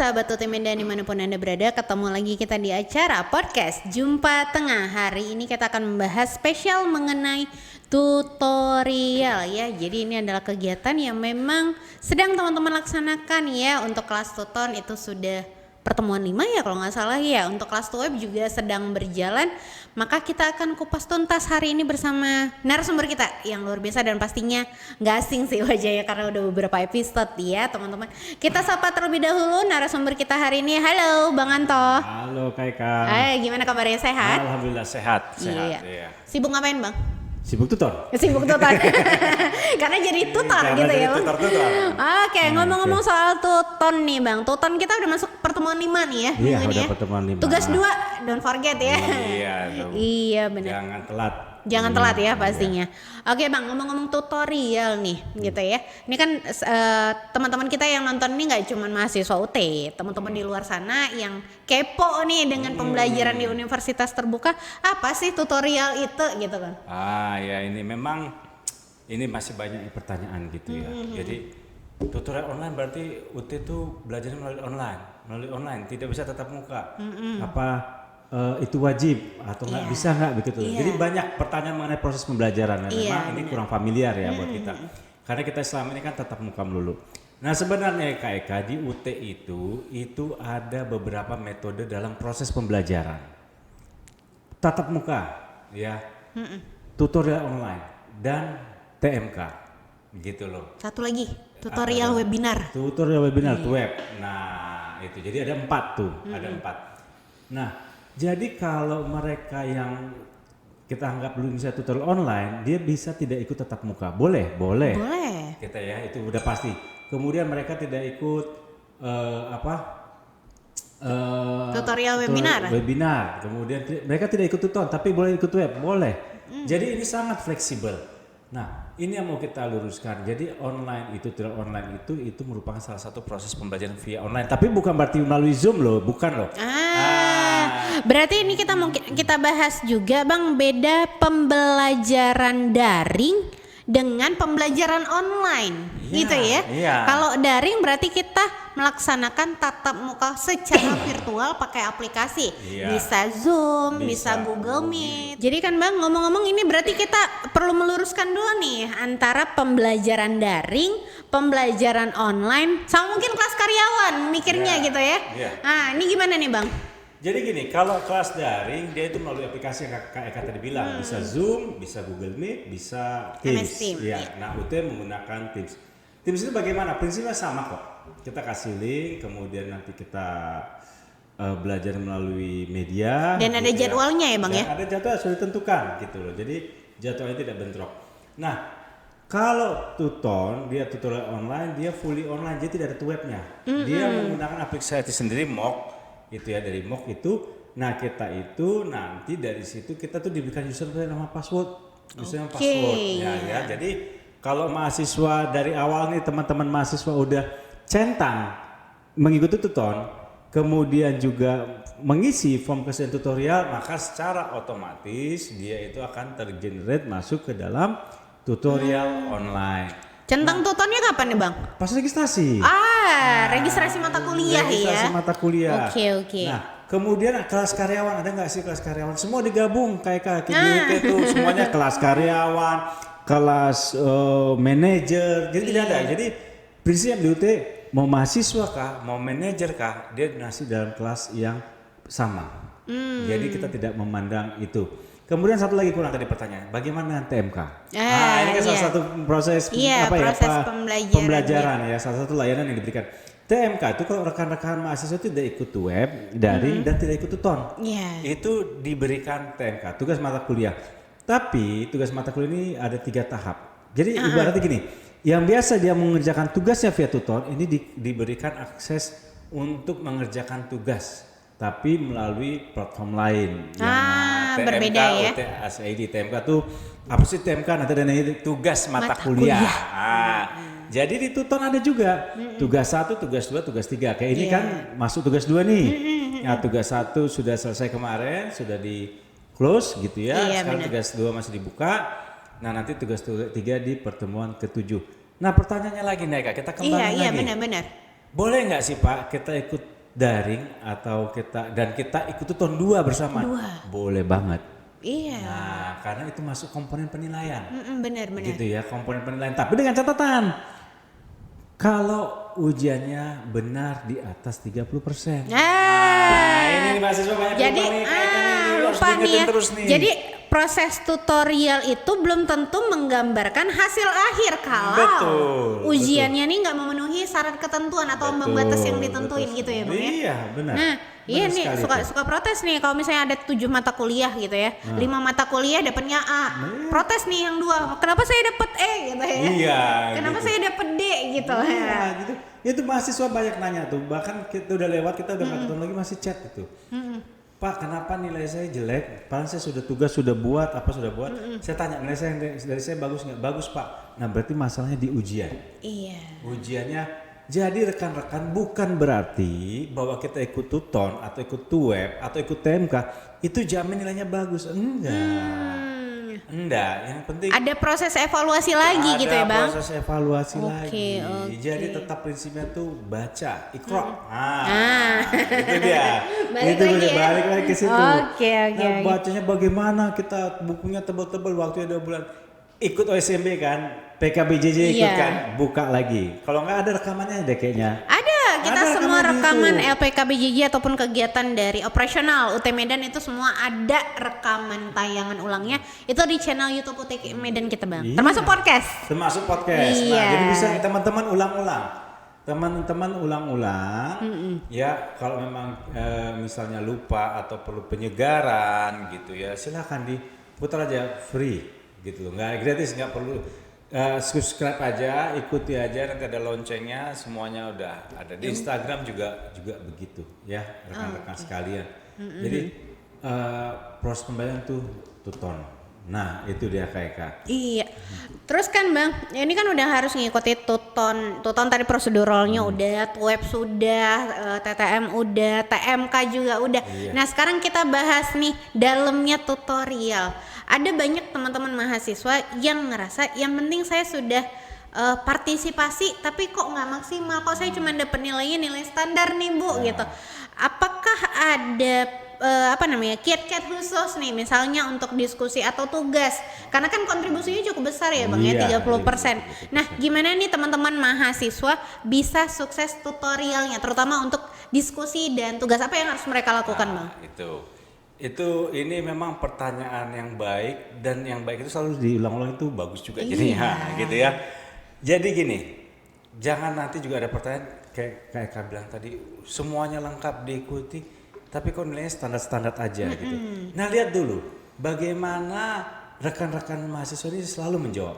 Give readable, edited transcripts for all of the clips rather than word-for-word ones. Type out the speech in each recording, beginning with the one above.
sahabat Utiminda dimanapun Anda berada, ketemu lagi kita di acara podcast Jumpa Tengah. Hari ini kita akan membahas spesial mengenai tutorial ya. Jadi ini adalah kegiatan yang memang sedang teman-teman laksanakan ya. Untuk kelas tuton itu sudah pertemuan 5 ya kalau nggak salah ya. Untuk kelas web juga sedang berjalan. Maka kita akan kupas tuntas hari ini bersama narasumber kita yang luar biasa dan pastinya nggak asing sih wajahnya karena udah beberapa episode ya teman-teman. Kita sapa terlebih dahulu narasumber kita hari ini. Halo Bang Anto. Halo Kak Eka. Gimana kabarnya, sehat? Alhamdulillah sehat. Iya. Sibuk ngapain Bang? Sibuk tutor. Sibuk tutor. Karena jadi tutor gitu ya Bang. Tutor. Oke, ngomong-ngomong soal tuton nih Bang. Tuton kita udah masuk pertemuan 5 nih ya. Iya, udah pertemuan 5. Tugas 2, don't forget ya. Iya, iya benar. Jangan telat. Jangan telat ya pastinya. Oke Bang, ngomong-ngomong tutorial nih gitu ya. Ini kan teman-teman kita yang nonton ini nggak cuma mahasiswa UT, teman-teman di luar sana yang kepo nih dengan pembelajaran di universitas terbuka, apa sih tutorial itu gitu kan? Ya ini memang ini masih banyak pertanyaan gitu ya. Jadi tutorial online berarti UT itu belajar melalui online, tidak bisa tatap muka. Apa itu wajib atau nggak bisa nggak begitu? Jadi banyak pertanyaan mengenai proses pembelajaran. Memang ini kurang familiar ya buat kita. Karena kita selama ini kan tatap muka melulu. Nah sebenarnya Kak Eka di UT itu ada beberapa metode dalam proses pembelajaran. Tatap muka, ya, tutorial online dan TMK, gitu loh. Satu lagi, tutorial webinar. Tutorial webinar, web. Nah itu jadi ada 4 tuh, ada 4. Nah jadi kalau mereka yang kita anggap belum bisa tutorial online, dia bisa tidak ikut tatap muka. Boleh. Kita ya itu udah pasti. Kemudian mereka tidak ikut tutorial webinar. Kemudian mereka tidak ikut tuton, tapi boleh ikut web, boleh. Jadi ini sangat fleksibel. Nah, ini yang mau kita luruskan. Jadi tutorial online itu merupakan salah satu proses pembelajaran via online. Tapi bukan berarti melalui Zoom loh, bukan loh. Berarti ini kita bahas juga Bang, beda pembelajaran daring dengan pembelajaran online, gitu ya. Iya. Kalau daring berarti kita melaksanakan tatap muka secara virtual pakai aplikasi, bisa Zoom, bisa Google Meet. Jadi kan Bang, ngomong-ngomong ini berarti kita perlu meluruskan dulu nih antara pembelajaran daring, pembelajaran online, sama mungkin kelas karyawan mikirnya gitu ya. Nah, ini gimana nih Bang? Jadi gini, kalau kelas daring dia itu melalui aplikasi yang Kak Eka tadi bilang, bisa Zoom, bisa Google Meet, bisa Teams. Ya. Nah, UT menggunakan Teams. Teams itu bagaimana? Prinsipnya sama kok. Kita kasih link, kemudian nanti kita belajar melalui media. Dan ada jadwalnya ya Bang ya? Ada jadwal sudah ditentukan gitu loh. Jadi jadwalnya tidak bentrok. Nah, kalau tuton, dia tutorial online, dia fully online, jadi tidak ada webnya. Dia menggunakan aplikasi sendiri MOOC. Itu ya dari MOOC itu. Nah kita itu nanti dari situ kita tuh diberikan username nama password. Ya. Jadi kalau mahasiswa dari awal nih teman-teman mahasiswa udah centang mengikuti tuton, kemudian juga mengisi form kesediaan tutorial, maka secara otomatis dia itu akan tergenerate masuk ke dalam tutorial online. Centang tutonnya kapan nih Bang? Pas registrasi. Registrasi mata kuliah registrasi mata kuliah. Oke. Nah, kemudian kelas karyawan, ada nggak sih kelas karyawan? Semua digabung kayak itu semuanya kelas karyawan, kelas manajer. Jadi tidak ada. Jadi prinsipnya di UT mau mahasiswa kah, mau manajer kah, dia ngasih dalam kelas yang sama. Jadi kita tidak memandang itu. Kemudian satu lagi kurang tadi pertanyaan, bagaimana dengan TMK? Ini kan salah satu proses pembelajaran ya, salah satu layanan yang diberikan. TMK itu kalau rekan-rekan mahasiswa tidak ikut web, daring dan tidak ikut tuton, itu diberikan TMK, tugas mata kuliah. Tapi tugas mata kuliah ini ada 3 tahap. Jadi ibaratnya gini, yang biasa dia mengerjakan tugasnya via tuton, ini diberikan akses untuk mengerjakan tugas. Tapi melalui platform lain. TMK, berbeda ya. UTSID, TMK tuh apa sih TMK? Nanti ada tugas mata kuliah. Jadi di tuton ada juga tugas 1, tugas 2, tugas 3. Kayak ini kan masuk tugas 2 nih. Nah, tugas 1 sudah selesai kemarin, sudah di close gitu ya. Sekarang tugas 2 masih dibuka. Nah, nanti tugas 3 di pertemuan ke-7. Nah, pertanyaannya lagi nih Kak, kita kembali lagi. Iya, benar-benar. Boleh nggak sih Pak kita ikut daring atau kita ikut tuton 2 bersama. Boleh banget. Iya. Nah, karena itu masuk komponen penilaian. Benar. Gitu ya, komponen penilaian. Tapi dengan catatan, kalau ujiannya benar di atas 30%. Ini mahasiswa banyak jadi lupa nih ya. Terus nih. Jadi proses tutorial itu belum tentu menggambarkan hasil akhir kalau ujiannya nih nggak memenuhi syarat ketentuan atau ambang batas yang ditentuin gitu ya Bang ya. Iya benar. Nah iya nih suka protes nih kalau misalnya ada 7 mata kuliah gitu ya, 5 mata kuliah dapatnya A, protes nih yang 2, kenapa saya dapat E gitu ya? Iya. Kenapa gitu. saya dapat D gitu? Iya gitu. Itu mahasiswa banyak nanya tuh, bahkan kita udah lewat, kita udah nggak ketemu lagi masih chat itu. Pak, kenapa nilai saya jelek? Padahal saya sudah tugas, sudah buat, Saya tanya nilai saya dari saya bagus nggak? Bagus Pak. Nah berarti masalahnya di ujian. Iya. Ujiannya. Jadi rekan-rekan bukan berarti bahwa kita ikut tuton atau ikut tuweb atau ikut TMK itu jamin nilainya bagus. Enggak. Yang penting ada proses evaluasi lagi gitu ya Bang? Ada proses evaluasi lagi. Jadi tetap prinsipnya tuh baca, ikro. Itu dia. Balik lagi ke situ. Nah, bacanya bagaimana? Kita bukunya tebal-tebal, waktunya 2 bulan. Ikut OSMB kan, PKBJJ ikut kan, buka lagi. Kalau nggak ada rekamannya deh kayaknya. Kita semua rekaman LPKBJJ ataupun kegiatan dari operasional UT Medan itu semua ada rekaman tayangan ulangnya itu di channel YouTube UT Medan kita Bang. Termasuk podcast. Nah, jadi bisa teman-teman ulang-ulang. Ya kalau memang misalnya lupa atau perlu penyegaran gitu ya, silakan diputar aja free gitu, nggak gratis, nggak perlu. Subscribe aja, ikuti aja, nanti ada loncengnya, semuanya udah ada di Instagram juga begitu ya rekan-rekan sekalian. Jadi proses pembayaran tuh tuton. Nah itu dia KK. Iya. Terus kan Bang, ini kan udah harus ngikuti tuton tadi proseduralnya udah, web sudah, TTM udah, TMK juga udah. Nah sekarang kita bahas nih dalamnya tutorial. Ada banyak teman-teman mahasiswa yang ngerasa yang penting saya sudah partisipasi tapi kok nggak maksimal, kok saya cuma dapat nilai standar nih Bu gitu. Apakah ada kiat-kiat khusus nih misalnya untuk diskusi atau tugas, karena kan kontribusinya cukup besar ya Bang ya 30%. Nah gimana nih teman-teman mahasiswa bisa sukses tutorialnya terutama untuk diskusi dan tugas, apa yang harus mereka lakukan Bang? Ini memang pertanyaan yang baik, dan yang baik itu selalu diulang-ulang itu bagus juga jadinya gitu ya. Jadi gini, jangan nanti juga ada pertanyaan kayak Kak bilang tadi semuanya lengkap diikuti tapi kok nilainya standar-standar aja gitu. Nah lihat dulu bagaimana rekan-rekan mahasiswa ini selalu menjawab.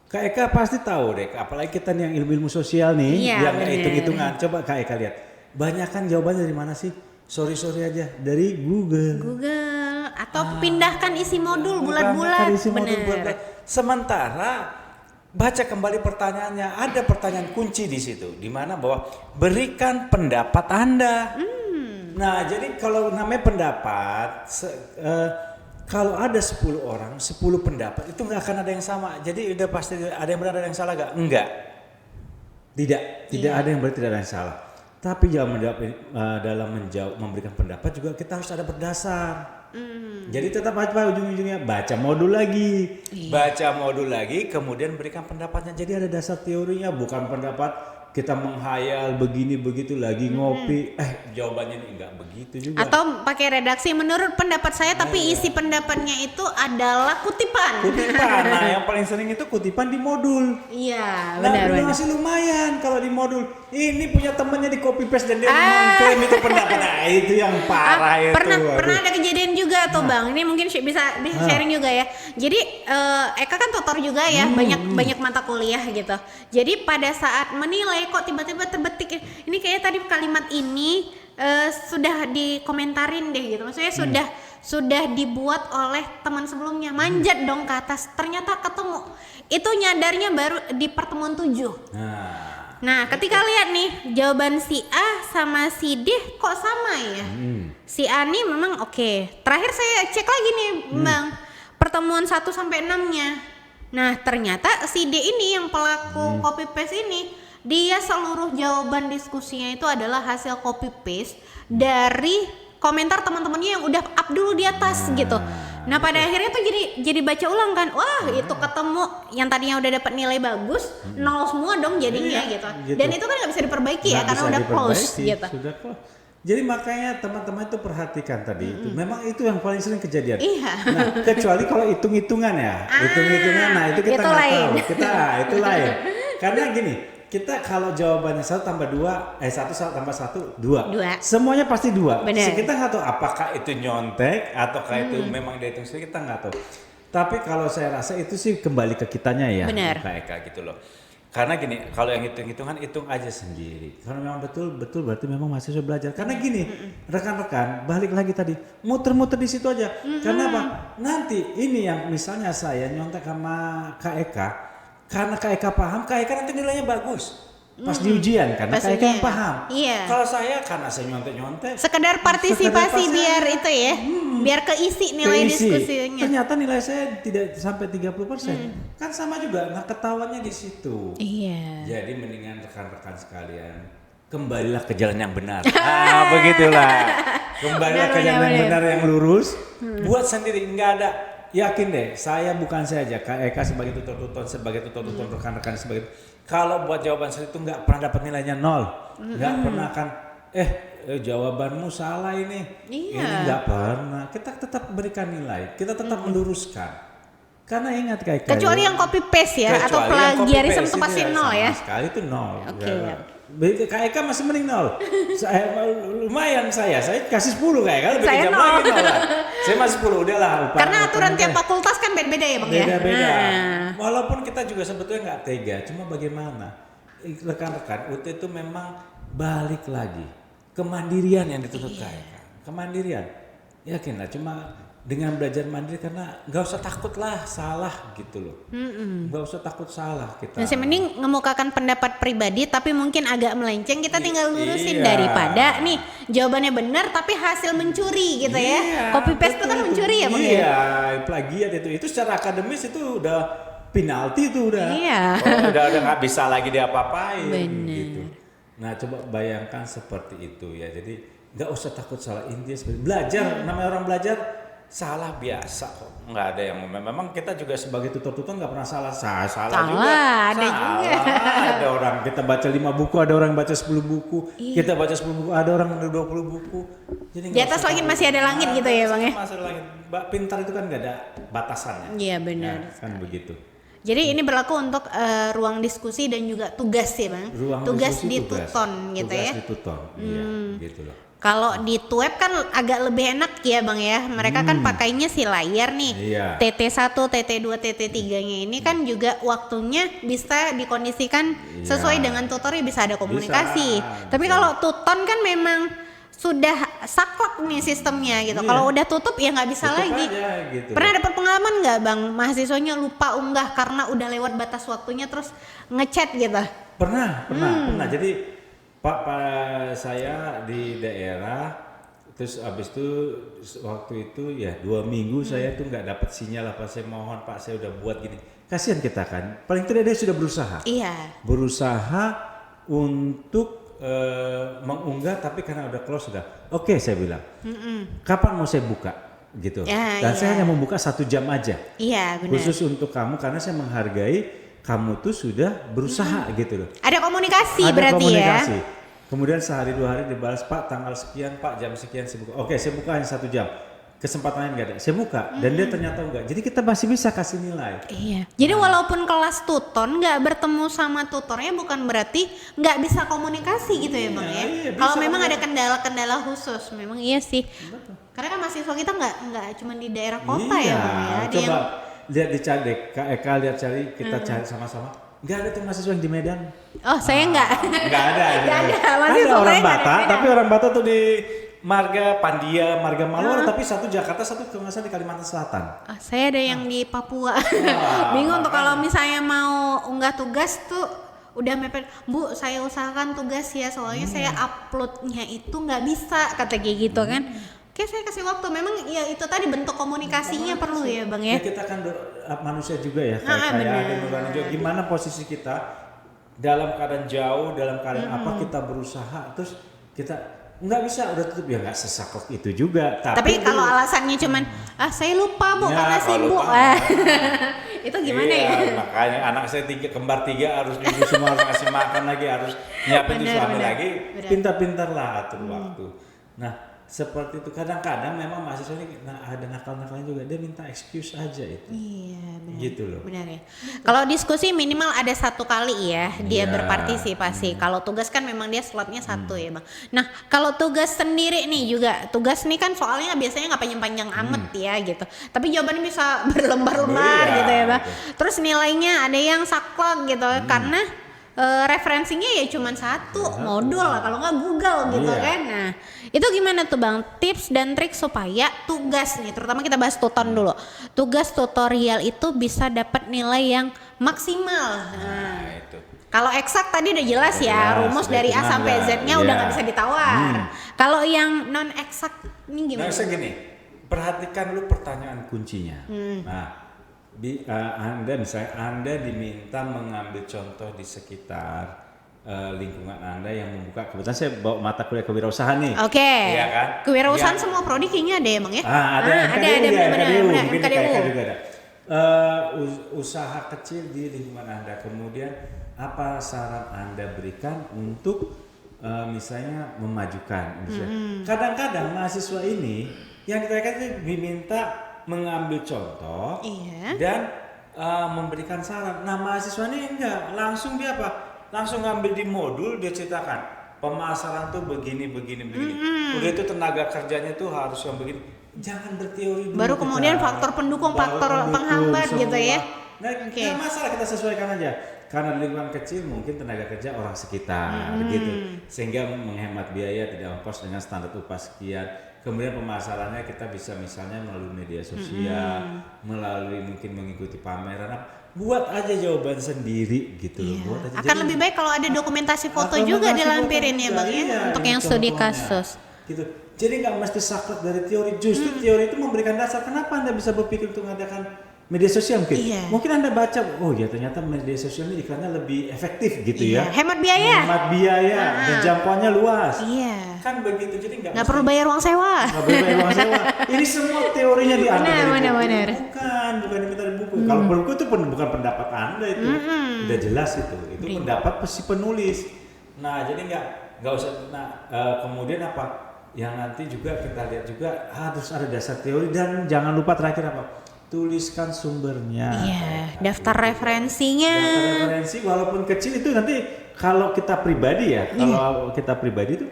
Kak Eka pasti tahu deh, apalagi kita nih yang ilmu-ilmu sosial nih, yang hitung-hitungan. Coba Kak Eka lihat, banyakan jawabannya dari mana sih? Sorry aja dari Google atau pindahkan isi modul bulat-bulat. Sementara baca kembali pertanyaannya, ada pertanyaan kunci di situ di mana bahwa berikan pendapat Anda. Nah jadi kalau namanya pendapat kalau ada 10 orang 10 pendapat itu nggak akan ada yang sama. Jadi udah pasti ada yang benar ada yang salah nggak? Enggak. Tidak ada yang benar, tidak ada yang salah. Tapi dalam memberikan pendapat juga kita harus ada berdasar. Jadi tetap aja ujung-ujungnya baca modul lagi, kemudian berikan pendapatnya. Jadi ada dasar teorinya, bukan pendapat kita menghayal begini begitu lagi ngopi. Jawabannya ini enggak begitu juga. Atau pakai redaksi menurut pendapat saya, tapi isi pendapatnya itu adalah kutipan. Nah, yang paling sering itu kutipan di modul. Iya, benar. Masih lumayan kalau di modul. Ini punya temannya di copy paste dan dia mengklaim itu pendapat. Nah, itu yang parah itu. Pernah ada kejadian juga tuh Bang. Ini mungkin bisa sharing juga ya. Jadi Eka kan tutor juga ya, banyak mata kuliah gitu. Jadi pada saat menilai kok tiba-tiba terbetik ini kayaknya tadi kalimat ini sudah dikomentarin deh gitu. Maksudnya sudah dibuat oleh teman sebelumnya. Manjat dong ke atas. Ternyata ketemu. Itu nyadarnya baru di pertemuan 7. Nah, ketika lihat nih jawaban si A sama si D kok sama ya. Si A nih memang oke. Terakhir saya cek lagi nih Bang, pertemuan 1 sampai 6-nya. Nah, ternyata si D ini yang pelaku copy paste ini dia seluruh jawaban diskusinya itu adalah hasil copy paste dari komentar teman-temannya yang udah up dulu di atas gitu. Nah pada akhirnya tuh jadi baca ulang kan, wah itu ketemu yang tadinya udah dapat nilai bagus, nol semua dong jadinya gitu. Dan itu kan nggak bisa diperbaiki ya karena udah close gitu. Sudah close. Jadi makanya teman-teman itu perhatikan tadi itu, memang itu yang paling sering kejadian. Iya. Nah kecuali kalau hitung-hitungan ya, hitung-hitungan, nah itu kita nggak tahu, itu lain. Karena gini. Kita kalau jawabannya 1 tambah 2, 1 tambah 1, 2. Semuanya pasti 2. Kita nggak tahu apakah itu nyontek ataukah itu memang dihitung sendiri, kita nggak tahu. Tapi kalau saya rasa itu sih kembali ke kitanya ya, Kak Eka gitu loh. Karena gini, kalau yang hitung-hitungan hitung aja sendiri. Kalau memang betul berarti memang mahasiswa belajar. Karena gini, rekan-rekan balik lagi tadi, muter-muter di situ aja. Karena apa? Nanti ini yang misalnya saya nyontek sama Kak Eka. Karena Kak Eka paham, Kak Eka nanti nilainya bagus pas di ujian karena Kak Eka yang paham. Iya. Kalau saya karena saya nyontek-nyontek. Sekedar partisipasi biar itu ya, biar keisi nilai diskusinya. Ternyata nilai saya tidak sampai 30%. Kan sama juga, nah ketahuannya di situ. Iya. Jadi mendingan rekan-rekan sekalian, kembalilah ke jalan yang benar. Begitulah. Kembalilah ke jalan yang benar yang lurus. Buat sendiri, nggak ada. Yakin deh, saya bukan saya aja, Kak Eka sebagai tutor-tutor, rekan-rekan sebagai. Kalau buat jawaban saya itu nggak pernah dapat nilainya 0, nggak pernah kan. Jawabanmu salah ini, ini nggak pernah. Kita tetap berikan nilai, kita tetap meluruskan. Karena ingat Kak Eka. Kecuali yang copy paste ya, atau plagiarisme itu pasti 0 ya. Sekali itu 0. Oke. Kak Eka masih mending 0. Lumayan saya kasih 10 Kak Eka, lebih saya kejam lagi 0. Saya masih 10, udahlah. Karena aturan tiap fakultas kan beda-beda ya Bang ya. Beda-beda. Walaupun kita juga sebetulnya nggak tega, cuma bagaimana rekan-rekan UT itu memang balik lagi kemandirian yang dituntut Kak Eka. Kemandirian, yakinlah cuma dengan belajar mandiri karena nggak usah takut lah salah gitu loh, nggak usah takut salah kita. Masih mending ngemukakan pendapat pribadi tapi mungkin agak melenceng, kita tinggal lurusin daripada nih jawabannya benar tapi hasil mencuri gitu ya. Copy paste itu kan mencuri ya Bang ya. Iya, plagiat itu secara akademis itu udah penalti itu udah. Iya. Udah nggak bisa lagi diapa-apain. Bener. Gitu. Nah coba bayangkan seperti itu ya. Jadi nggak usah takut salah, intinya belajar. Namanya orang belajar. Salah biasa kok, nggak ada yang memang kita juga sebagai tutor-tutor nggak pernah salah juga. Ada orang kita baca 5 buku, ada orang baca 10 buku, kita baca 10 buku, ada orang 20 buku. Jadi di atas langit masih ada langit gitu ya Bang ya. Masih ada langit. Pintar itu kan nggak ada batasannya. Iya benar. Nah, kan begitu. Jadi ini berlaku untuk ruang diskusi dan juga tugas ya Bang. Tugas di Tuton gitu ya. Tugas di Tuton, iya gitu loh. Kalau di Tuweb kan agak lebih enak ya Bang ya. Mereka kan pakainya si layar nih. Iya. TT1, TT2, TT3-nya ini kan juga waktunya bisa dikondisikan sesuai dengan tutornya, bisa ada komunikasi. Tapi kalau Tuton kan memang sudah saklek nih sistemnya gitu. Kalau udah tutup ya nggak bisa tutup lagi. Aja, gitu. Pernah dapat pengalaman nggak Bang? Mahasiswanya lupa unggah karena udah lewat batas waktunya terus ngechat gitu? Pernah. Jadi Pak saya di daerah, terus abis itu waktu itu ya 2 minggu saya tuh nggak dapat sinyal apa, saya mohon Pak saya udah buat gini, kasihan kita kan, paling tidak dia sudah berusaha. Iya. Berusaha untuk mengunggah tapi karena udah close sudah. Oke saya bilang, kapan mau saya buka gitu. Dan saya hanya membuka 1 jam aja. Iya benar. Khusus untuk kamu karena saya menghargai kamu tuh sudah berusaha gitu loh. Ada komunikasi berarti ya. Kemudian sehari 2 hari dibalas, Pak tanggal sekian, Pak jam sekian saya buka. Oke saya buka hanya 1 jam. Kesempatannya nggak ada. Saya buka dan dia ternyata enggak. Jadi kita masih bisa kasih nilai. Iya. Jadi walaupun kelas tuton nggak bertemu sama tutornya bukan berarti nggak bisa komunikasi gitu ya Bang ya. Iya, kalau memang ada kendala-kendala khusus, memang iya sih. Betul. Karena kan mahasiswa kita nggak cuma di daerah kota ya Bang ya. Coba lihat dicari deh, Kak Eka lihat cari, kita cari sama-sama. Nggak ada tuh mahasiswa yang di Medan. Oh saya nggak. Nggak ada. Ada orang Batak, tapi orang Batak tuh di Marga Pandia, Marga Malwar, tapi satu Jakarta, satu kalau nggak salah di Kalimantan Selatan. Saya ada yang di Papua. Bingung tuh kalau misalnya mau unggah tugas tuh udah mepet, Bu saya usahakan tugas ya soalnya saya uploadnya itu nggak bisa kata kayak gitu kan. Oke saya kasih waktu, memang ya itu tadi bentuk komunikasinya perlu ya Bang ya. Kita kan manusia juga ya, kayak ada nurani juga. Gimana posisi kita dalam keadaan jauh, dalam keadaan apa kita berusaha, terus kita nggak bisa udah tutup ya nggak sesaklek itu juga. Tapi kalau alasannya cuman saya lupa Bu Ya, karena kalau sibuk. lupa, Itu gimana iya, ya? makanya anak saya kembar tiga harus dulu semua harus ngasih makan lagi, harus nyiapin Benar, suami benar. lagi, Benar. pintar-pintarlah atur waktu. Nah seperti itu kadang-kadang memang mahasiswa ini ada nakal-nakalnya juga, dia minta excuse aja itu. Iya, benar. Gitu loh. Benar ya. Kalau diskusi minimal ada 1 kali ya dia Iya. berpartisipasi. Kalau tugas kan memang dia slotnya 1 ya Bang. Nah kalau tugas sendiri nih juga, tugas nih kan soalnya biasanya nggak panjang-panjang amat ya gitu. Tapi jawabannya bisa berlembar-lembar Iya, gitu ya Bang. gitu. Terus nilainya ada yang saklek gitu karena referensinya ya cuma satu modul lah, kalau nggak Google gitu Iya. kan. Nah itu gimana tuh Bang tips dan trik supaya tugas nih, terutama kita bahas tuton dulu, tugas tutorial itu bisa dapat nilai yang maksimal. Nah itu. Kalau eksak tadi udah jelas ya, Jelas, rumus sudah dari A tenang sampai lah. Z-nya Iya. udah nggak bisa ditawar. Kalau yang non eksak ini Nah gimana? segini, perhatikan dulu pertanyaan kuncinya. Nah, Anda misalnya Anda diminta mengambil contoh di sekitar lingkungan Anda yang membuka, kebetulan saya bawa mata kuliah kewirausahaan nih. Oke. Iya kan? Kewirausahaan Iya. semua prodi kayaknya ada emang ya? Ada ada benar, benar, mungkin di NKDU. KK juga ada. Usaha kecil di lingkungan Anda, kemudian apa saran Anda berikan untuk misalnya memajukan. Kadang-kadang mahasiswa ini yang ditanyakan itu diminta mengambil contoh Iya. dan memberikan saran. Nah mahasiswa ini enggak, langsung dia apa? Langsung ngambil di modul, dia ceritakan pemasaran tuh begini. Udah itu tenaga kerjanya tuh harus yang begini. Jangan berteori dulu. Baru kita. kemudian faktor pendukung, Baru faktor penghambat semua. gitu ya. Nah, Oke. nggak masalah kita sesuaikan aja. Karena di lingkungan kecil mungkin tenaga kerja orang sekitar gitu. Sehingga menghemat biaya, tidak ongkos dengan standar upah sekian. Kemudian pemasarannya kita bisa misalnya melalui media sosial, melalui mungkin mengikuti pameran. Buat aja jawaban sendiri gitu loh. Buat aja. Akan lebih baik kalau ada dokumentasi foto juga dilampirin ya Bang ya, untuk yang studi kasus. Gitu. Jadi nggak mesti saklek dari teori, justru teori itu memberikan dasar kenapa Anda bisa berpikir untuk mengadakan media sosial mungkin. Iya. Mungkin Anda baca, oh ya ternyata media sosial ini iklannya lebih efektif gitu Iya. ya. Hemat biaya. Hemat biaya dan jangkauannya luas. Iya. Kan begitu, jadi Nggak perlu bayar uang sewa. nggak boleh bayar uang sewa. Ini semua teorinya diambil dari buku. Benar. Bukan diminta dari buku. Kalau buku itu bukan pendapat Anda itu. Udah jelas itu. Itu pendapat si penulis. Nah, jadi nggak usah. Nah, kemudian apa? Yang nanti juga kita lihat juga harus ada dasar teori dan jangan lupa terakhir apa? Tuliskan sumbernya. Iya, daftar referensinya. Daftar referensi walaupun kecil itu nanti kalau kita pribadi ya, kalau kita pribadi itu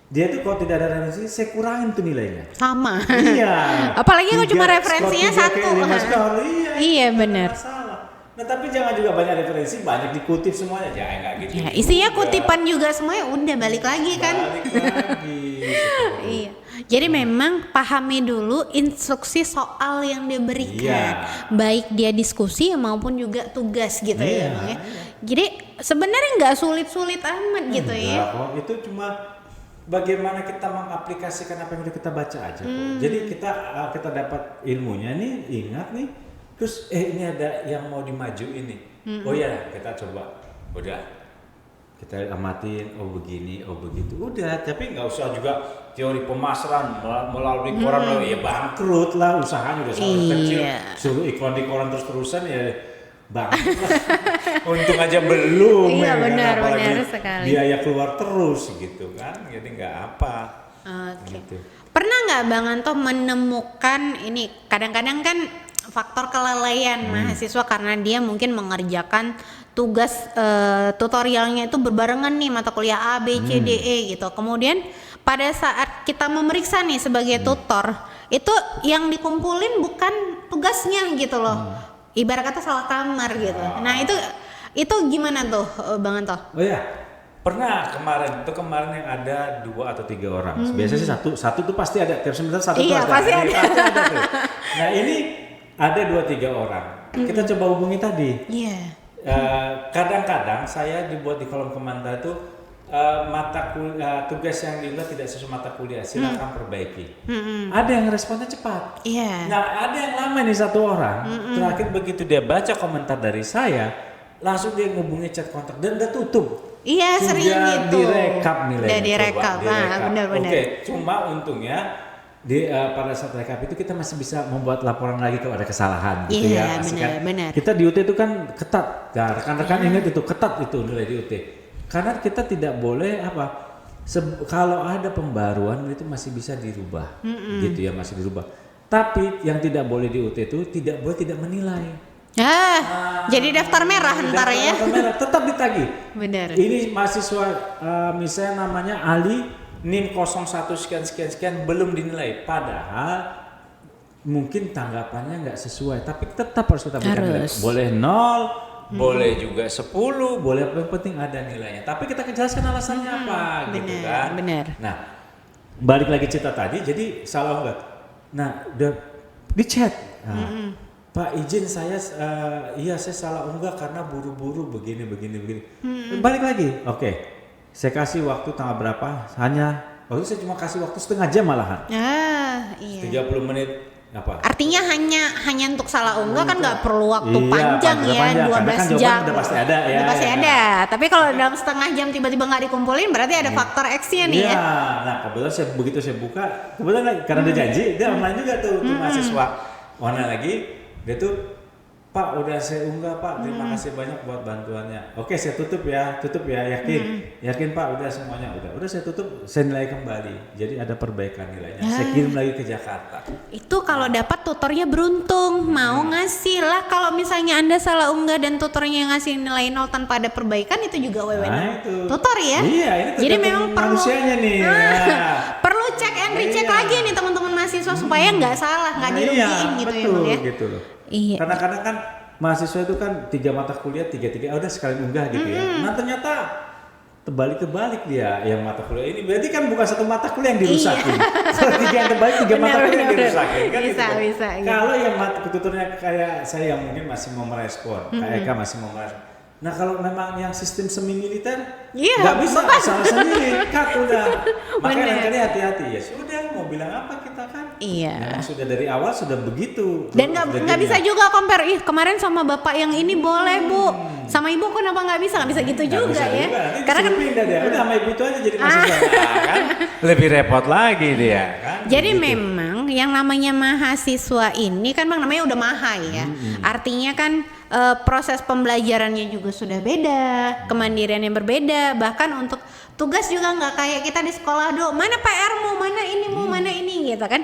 dia tuh kalau tidak ada referensi saya kurangin tuh nilainya. Sama. Iya. Apalagi kalau cuma 3, referensinya skor 3 satu. kayak 5 skor. Iya, benar. Masalah. Nah tapi jangan juga banyak referensi, banyak dikutip semuanya, jangan nggak gitu. Ya, isinya kutipan juga semuanya udah balik lagi kan. Balik lagi. Iya. Jadi memang pahami dulu instruksi soal yang diberikan, Iya. baik dia diskusi maupun juga tugas gitu ya, Iya, Bang ya. Jadi sebenarnya nggak sulit-sulit amat gitu ya. Enggak kok, itu cuma bagaimana kita mengaplikasikan apa yang udah kita baca aja kok. Jadi kita dapat ilmunya nih, ingat nih. Terus ini ada yang mau dimajuin nih. Oh ya, kita coba. Udah. Kita amatin, oh begini, oh begitu. Udah, tapi nggak usah juga teori pemasaran melalui koran, ya bangkrut lah usahanya udah sangat kecil. Suruh iklan di koran terus-terusan ya bangkrut lah. Untung aja belum. Iya, ya kan? benar, Apalagi benar sekali. biaya keluar terus gitu kan, jadi nggak apa. Oke. Gitu. Pernah nggak Bang Anto menemukan ini kadang-kadang kan faktor kelalaian mahasiswa karena dia mungkin mengerjakan tugas tutorialnya itu berbarengan nih mata kuliah A, B, C, D, E gitu. Kemudian pada saat kita memeriksa nih sebagai tutor, itu yang dikumpulin bukan tugasnya gitu loh. Ibarat kata salah kamar gitu. Nah, itu gimana tuh Bang Anto? Oh ya, pernah kemarin yang ada 2 atau 3 orang. Biasanya sih satu tuh pasti ada. Tiap semester satu Iya, tuh pasti Ini ada. pasti ada tuh. Nah ini ada 2-3 orang. Kita coba hubungi tadi. Iya. Kadang-kadang saya dibuat di kolom komentar itu tugas yang dilihat tidak sesuai mata kuliah, silakan perbaiki. Ada yang responnya cepat. Iya. Nah ada yang lama nih 1 orang. Terakhir begitu dia baca komentar dari saya, langsung dia ngubungi chat kontak dan udah tutup. Iya, sering gitu. Direkap nilainya. Udah direkap. Nah, benar-benar. Oke, cuma untungnya pada saat rekap itu kita masih bisa membuat laporan lagi kalau ada kesalahan gitu ya. Benar. Kita di UT itu kan ketat. Nah, rekan-rekan ingat itu ketat itu nilai di UT. Karena kita tidak boleh kalau ada pembaruan itu masih bisa dirubah. Gitu ya, masih dirubah. Tapi yang tidak boleh di UT itu tidak menilai. Jadi daftar merah ntar ya. Daftar merah tetap ditagih. Benar. Ini mahasiswa misalnya namanya Ali NIM 01 sekian belum dinilai, padahal mungkin tanggapannya nggak sesuai, tapi tetap harus kita berikan nilai. Boleh 0, boleh juga 10, boleh apa yang penting ada nilainya. Tapi kita jelaskan alasannya apa, gitu kan? Benar. Nah, balik lagi cerita tadi, jadi salah enggak? Nah, udah di chat. Pak izin saya, iya saya salah unggah karena buru-buru begini. Balik lagi, oke. Saya kasih waktu tanggal berapa? Waktu saya cuma kasih waktu setengah jam malahan. Iya. 30 menit apa? Artinya hanya untuk salah unggah kan nggak perlu waktu panjang ya, 12 jam. Udah pasti ada ya. Udah pasti ada. Tapi kalau dalam setengah jam tiba-tiba nggak dikumpulin, berarti ada faktor X-nya nih ya. Nah kebetulan begitu saya buka, kebetulan karena dia janji, dia online juga tuh mahasiswa online lagi. Dia tuh, Pak udah saya unggah Pak, terima kasih banyak buat bantuannya. Oke saya tutup ya, yakin Pak udah semuanya udah saya tutup, saya nilai kembali. Jadi ada perbaikan nilainya, saya kirim lagi ke Jakarta. Itu kalau dapat tutornya beruntung, mau ngasih lah. Kalau misalnya Anda salah unggah dan tutornya ngasih nilai 0 tanpa ada perbaikan, itu juga wewenang tutor ya. Iya, ini jadi memang perlu manusianya nih. Perlu cek and recheck lagi nih teman-teman mahasiswa supaya nggak salah, nggak dirugiin gitu betul, ya. Gitu loh. Iya. Karena kadang kan mahasiswa itu kan 3 mata kuliah, 3 udah sekalian unggah gitu ya. Nah ternyata terbalik dia yang mata kuliah ini berarti kan bukan satu mata kuliah yang dirusakin. Kalau 3 yang terbalik 3 mata kuliah yang dirusakin kan bisa, gitu. Bisa. Kalau yang tutornya kayak saya yang mungkin masih mau merespon, kayak Eka masih mau merespon. Nah kalau memang yang sistem semi militer nggak bisa salah sendiri, cut udah. Makanya kali hati-hati ya sudah mau bilang apa kita kan. Iya. Memang sudah dari awal sudah begitu. Dan nggak bisa juga compare. Kemarin sama bapak yang ini boleh bu, sama ibu kenapa nggak bisa? Nggak bisa gitu juga bisa ya. Juga. Karena kan pindah dia. Udah sama ibu itu aja jadi mahasiswa kan. Lebih repot lagi dia kan. Jadi gitu. Memang yang namanya mahasiswa ini kan bang namanya udah maha ya. Artinya kan proses pembelajarannya juga sudah beda, kemandiriannya berbeda, bahkan untuk tugas juga nggak kayak kita di sekolah mana PR-mu, mana ini gitu kan.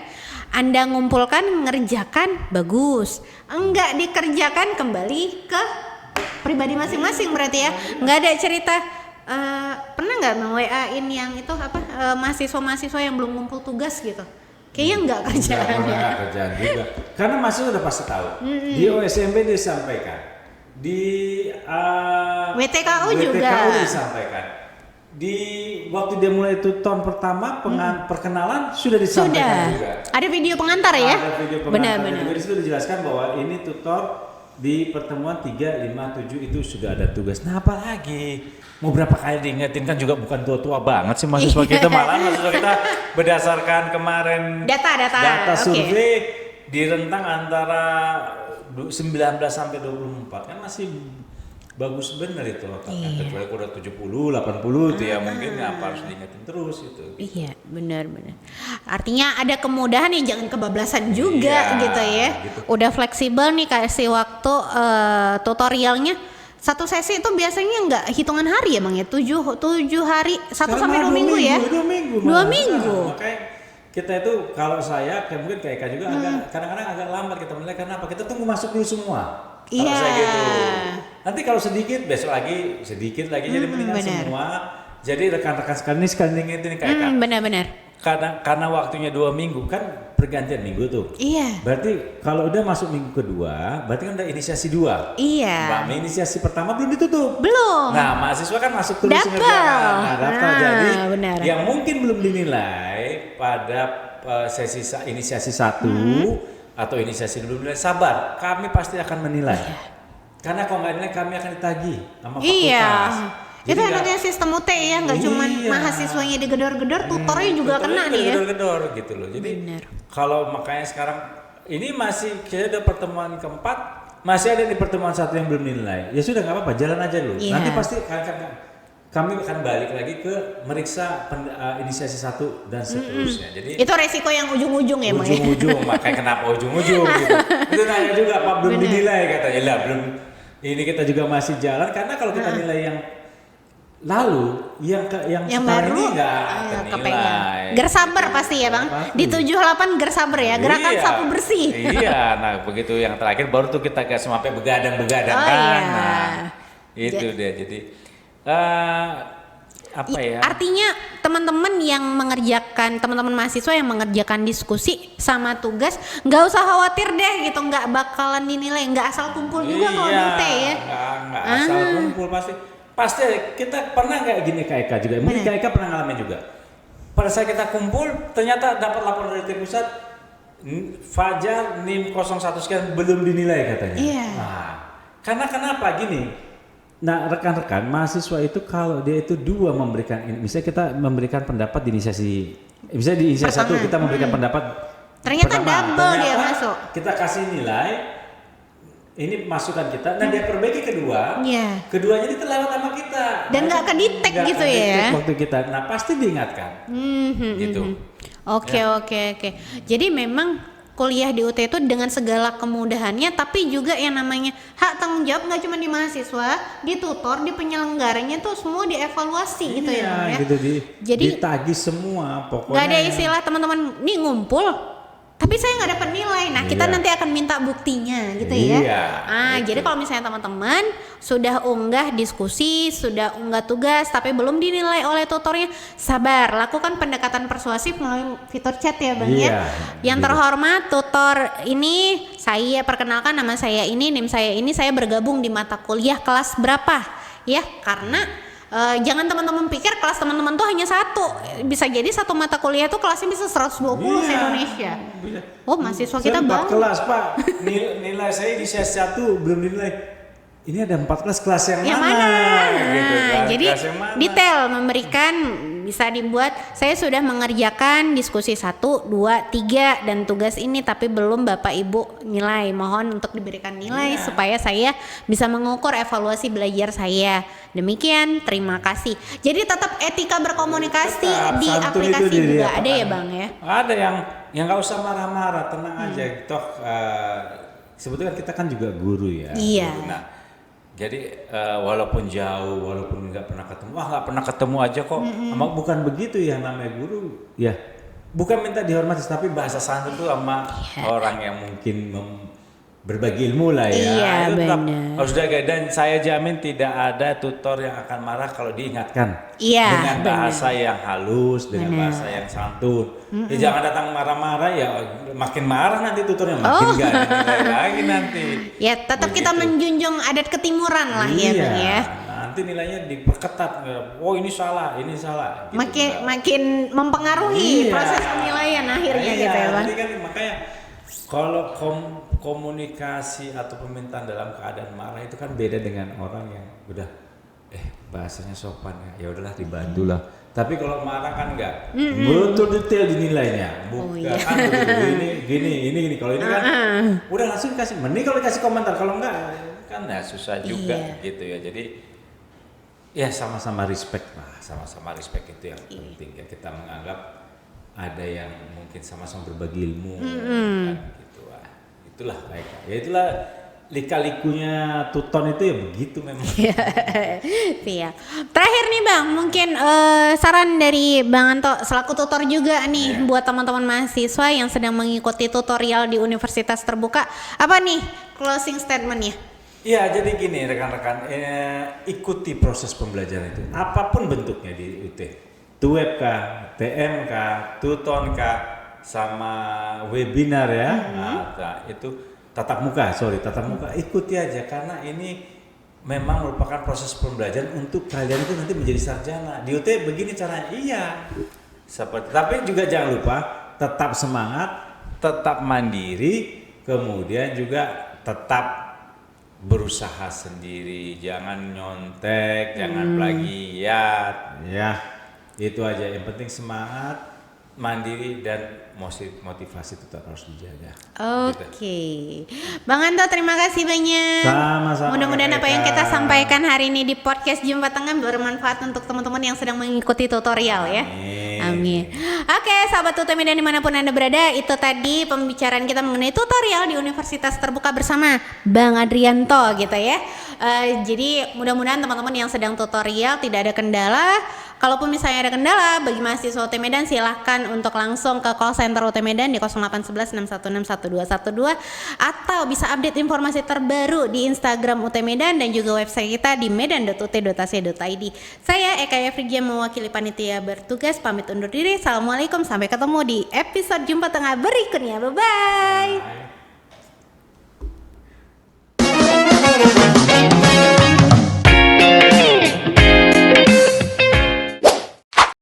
Anda ngumpulkan, ngerjakan, bagus. Enggak dikerjakan, kembali ke pribadi masing-masing berarti ya. Nggak ada cerita pernah nggak WA-in yang itu mahasiswa-mahasiswa yang belum ngumpul tugas gitu. Kayaknya enggak kerjaannya. Enggak kerjaan juga. Karena mahasiswa udah pasti tahu. Di OSMP disampaikan. Di WTKU juga disampaikan. Di waktu dia mulai itu tahun pertama perkenalan sudah disampaikan juga. Ada video pengantar ya? Ada video pengantar. Benar. Di situ dijelaskan bahwa ini tutor di pertemuan 3, 5, 7 itu sudah ada tugas. Nah apalagi mau berapa kali diingetin kan juga bukan tua-tua banget sih mahasiswa kita, malah mahasiswa kita berdasarkan kemarin data survei di rentang antara 19 sampai 24 kan masih bagus bener itu kecuali udah 70, 80 itu ya mungkin apa harus diingetin terus itu. Iya benar. Artinya ada kemudahan yang jangan kebablasan juga gitu ya. Gitu. Udah fleksibel nih kasih waktu tutorialnya. Satu sesi itu biasanya nggak hitungan hari ya bang ya, 7 hari, 1 sampai 2 minggu ya. 2 minggu. Makanya kita itu kalau saya kayak mungkin kayak Eka juga kadang-kadang agak lambat kita menilai karena apa? Kita tunggu masuk dulu semua. Kalau saya gitu. Nanti kalau sedikit besok lagi sedikit lagi jadi mendingan semua. Jadi rekan-rekan sekalian ini kayak Eka. Benar. Karena waktunya 2 minggu kan pergantian minggu tuh. Iya. Berarti kalau udah masuk minggu kedua, berarti kan udah inisiasi 2. Iya. Nah, inisiasi pertama belum ditutup. Belum. Nah, mahasiswa kan masuk terus ngerjakan. Daftar jadi benar. yang mungkin belum dinilai pada sesi inisiasi 1 atau inisiasi belum dinilai, sabar. Kami pasti akan menilai. Karena kalau nggak dinilai kami akan ditagih sama fakultas. Iya. Jadi itu enaknya sistem UT ya, nggak cuma mahasiswanya digedor-gedor, tutornya juga kena nih ya. Gedor-gedor gitu loh. Jadi kalau makanya sekarang ini masih kita udah pertemuan keempat, masih ada di pertemuan satu yang belum dinilai, ya sudah nggak apa-apa, jalan aja dulu. Iya. Nanti pasti kami akan balik lagi ke meriksa inisiasi 1 dan seterusnya. Jadi Itu resiko yang ujung-ujung ya, Bang ya? ujung-ujung, makanya kenapa ujung-ujung gitu. Itu nanya juga, Pak belum Bener. dinilai katanya. Lah belum, ini kita juga masih jalan karena kalau kita nilai yang lalu, yang Yang sekarang baru ini nggak kepegang. ternilai. Gersaber pasti ya, Bang. Pasti. Di 78 gersaber ya, gerakan Iya. sapu bersih. Iya, nah begitu yang terakhir baru tuh kita kayak sampai begadang-begadang Oh, kan. iya. Nah, itu dia. Jadi apa ya? Artinya teman-teman mahasiswa yang mengerjakan diskusi sama tugas nggak usah khawatir deh gitu, nggak bakalan dinilai, nggak asal kumpul juga kalau di UT ya. Nggak asal kumpul pasti kita pernah nggak gini Kak Eka juga. Mungkin Kak Eka pernah ngalamin juga. Pada saat kita kumpul ternyata dapat laporan dari pusat Fajar NIM 01 sekian belum dinilai katanya. Iya. Nah, karena kenapa gini? Nah, rekan-rekan mahasiswa itu kalau dia itu misalnya kita memberikan pendapat di inisiasi, misalnya di inisiasi 1 kita memberikan pendapat Ternyata pertama, double dia masuk. kita kasih nilai, ini masukan kita, nah dia perbaiki kedua, Iya. keduanya itu lewat sama kita. Dan nggak kedetek Nggak gitu ya? kedetek waktu kita, nah pasti diingatkan, gitu. Oke. Jadi memang kuliah di UT itu dengan segala kemudahannya, tapi juga yang namanya hak tanggung jawab nggak cuma di mahasiswa, di tutor, di penyelenggaranya tuh semua dievaluasi gitu ya, Bang, ya. Gitu Jadi ditagih semua pokoknya. nggak ada istilah teman-teman nih ngumpul tapi saya nggak dapat nilai. Nah, kita Iya. nanti akan minta buktinya gitu Iya, ya. gitu. Jadi kalau misalnya teman-teman sudah unggah diskusi, sudah unggah tugas tapi belum dinilai oleh tutornya, sabar, lakukan pendekatan persuasif melalui fitur chat ya, Bang Iya, ya. Yang gitu. terhormat tutor ini, saya perkenalkan nama saya ini, NIM saya ini, saya bergabung di mata kuliah kelas berapa ya, karena jangan teman-teman pikir kelas teman-teman tuh hanya satu, bisa jadi satu mata kuliah tuh kelasnya bisa 120 Iya. se-Indonesia. Oh, mahasiswa Saya kita 4 bang. kelas Pak, nilai saya di CS1 belum dinilai. Ini ada 4 kelas yang mana? Gitu kan. Jadi Kelas yang mana? detail memberikan, bisa dibuat saya sudah mengerjakan diskusi 1, 2, 3 dan tugas ini tapi belum Bapak Ibu nilai, mohon untuk diberikan nilai Iya. supaya saya bisa mengukur evaluasi belajar saya. Demikian, terima kasih. Jadi tetap etika berkomunikasi Tetap, di santun aplikasi itu juga diapakan. ada ya Bang ya. Ada yang nggak usah marah-marah, tenang aja. Toh sebetulnya kita kan juga guru ya. Iya. Guru. Nah, jadi walaupun jauh, walaupun nggak pernah ketemu, nggak pernah ketemu aja kok. Emang bukan begitu ya namanya guru. Ya, bukan minta dihormati, tapi bahasa santun tuh sama orang yang mungkin berbagi ilmu lah ya. Iya, Itu tetap benar. harus jaga, dan saya jamin tidak ada tutor yang akan marah kalau diingatkan. Iya, Dengan benar. bahasa yang halus, dengan bahasa yang santun. Ya jangan datang marah-marah, ya makin marah nanti tutornya, makin Oh. nggak ada nilai lagi nanti. Ya tetap kita Begitu. menjunjung adat ketimuran lah ya Bang ya. Nanti nilainya diperketat. Oh ini salah, ini salah. Gitu Makin juga. makin mempengaruhi Iya. proses penilaian akhirnya Iya, gitu ya Bang. jadi kan makanya kalau komunikasi atau permintaan dalam keadaan marah itu kan beda dengan orang yang udah bahasanya sopan ya udahlah dibantu lah. Tapi kalau marah kan enggak, betul detail dinilainya. Oh, Bukan iya. kan begitu, gini. Kalau ini kan udah langsung kasih. Mending kalau dikasih komentar, kalau enggak kan ya susah juga Iya. gitu ya. Jadi ya sama-sama respect lah, sama-sama respect itu yang Iya. penting ya. Kita menganggap ada yang mungkin sama-sama berbagi ilmu kan gitu lah. Itulah mereka. Ya itulah lika-likunya tuton itu ya begitu memang. Siap. Terakhir nih Bang, mungkin saran dari Bang Anto selaku tutor juga nih buat teman-teman mahasiswa yang sedang mengikuti tutorial di Universitas Terbuka. Apa nih closing statementnya? Iya, jadi gini rekan-rekan, ikuti proses pembelajaran itu apapun bentuknya di UT. Tuweb kah, TM kah, tuton kah, sama webinar ya. Nah, itu tatap muka, ikuti aja karena ini memang merupakan proses pembelajaran untuk kalian itu nanti menjadi sarjana. Di UT begini caranya, iya. Tapi juga jangan lupa tetap semangat, tetap mandiri, kemudian juga tetap berusaha sendiri, jangan nyontek, jangan plagiat, ya. Itu aja, yang penting semangat, mandiri dan motivasi tetap harus dijaga. Oke. Bang Anto, terima kasih banyak. Sama-sama. Mudah-mudahan apa yang kita sampaikan hari ini di podcast Jumpa Tengah bermanfaat untuk teman-teman yang sedang mengikuti tutorial ya. Amin. Oke, sahabat UT Medan dimanapun Anda berada, itu tadi pembicaraan kita mengenai tutorial di Universitas Terbuka bersama Bang Adrianto gitu ya. Jadi mudah-mudahan teman-teman yang sedang tutorial tidak ada kendala. Kalaupun misalnya ada kendala bagi mahasiswa UT Medan, silahkan untuk langsung ke call center UT Medan di 0811 616 1212 atau bisa update informasi terbaru di Instagram UT Medan dan juga website kita di medan.ut.ac.id. Saya Eka Yafrigia mewakili panitia bertugas pamit undur diri. Assalamualaikum, sampai ketemu di episode Jumpa Tengah berikutnya. Bye-bye.